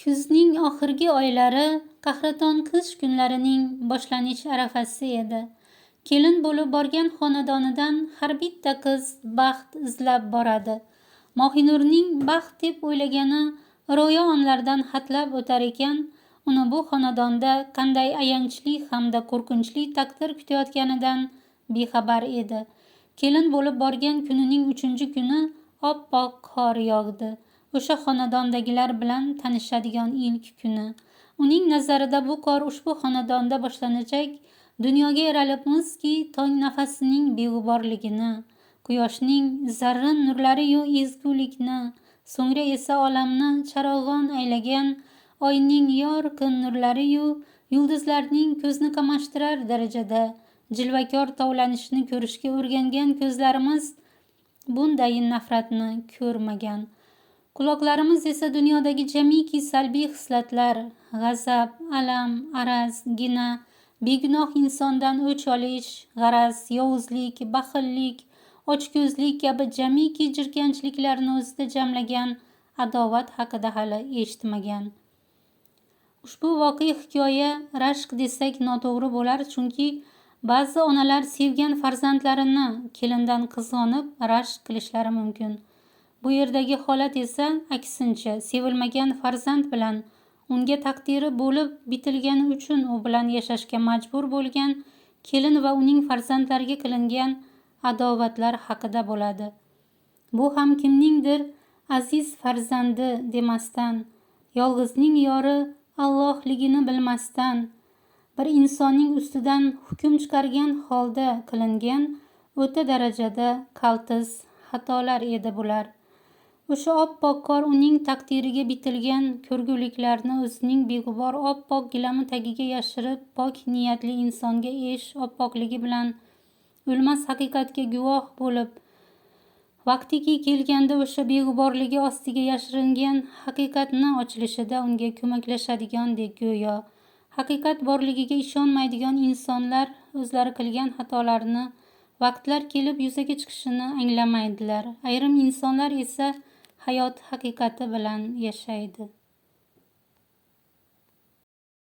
Kuzning oxirgi oylari qahraton qish kunlarining boshlanish arafasi edi. Kelin bo'lib borgan xonadonidan har bitta qiz baxt izlab boradi. Mohinurning baxt deb o'ylagani ro'yo onlardan hatlab o'tar ekan, uni bu xonadonda qanday ayanchli hamda qo'rqinchli taqdir kutayotganidan bexabar edi. Kelin bo'lib borgan kunining 3-kuni oppoq qor yog'di. O'sha xonadondagilar bilan tanishadigan ilk kuni. Uning nazarida bu qor ushbu xonadonda boshlanajak dunyoga yaralibmizki, tong nafasining beg'uborligini, quyoshning zarrin nurlari-yu ezgulikni, so'ngra esa olamni charog'on aylagan oyning yorqin nurlari-yu yulduzlarning ko'zni qamashtirar darajada jilvakor tovlanishini ko'rishga o'rgangan ko'zlarimiz bunday nafratni ko'rmagan. Quloqlarimiz esa dunyodagi jamiki salbiy hislatlar, g'azab, alam, araz, gina, begunoh insondan o'ch olish, g'araz, yovuzlik, baxillik, ochko'zlik kabi jamiki jirkanchliklarni o'zida jamlagan adovat haqida hali eshitmagan. Ushbu voqea hikoya rashq desak noto'g'ri bo'lar, chunki ba'zi onalar sevgan farzandlarini kelindan qizg'onib rashq qilishlari mumkin. Bu yerdagi holat esa aksincha, sevilmagan farzand bilan unga taqdiri bo'lib bitilgani uchun u bilan yashashga majbur bo'lgan kelin va uning farzandlariga qilingan adovatlar haqida bo'ladi. Bu ham kimningdir aziz farzandi demasdan, yolg'izning yori Allohligini bilmasdan, bir insonning ustidan hukm chiqargan holda qilingan o'ta darajada qaltis xatolar edi bular. O'sha oppoq qor uning taqdiriga bitilgan ko'rguliklarni o'zining beg'ubor oppoq gilami tagiga yashirib, pok niyatli insonga ish oppoqligi bilan o'lmas haqiqatga guvoh bo'lib, vaqtiki kelganda o'sha beg'uborligi ostiga yashiringan haqiqatni ochilishida unga ko'maklashadigandek go'yo. Haqiqat borligiga ishonmaydigan insonlar o'zlari qilgan xatolarni vaqtlar kelib yuzaga chiqishini anglamaydilar. Ayrim insonlar esa hayot haqiqati bilan yashaydi.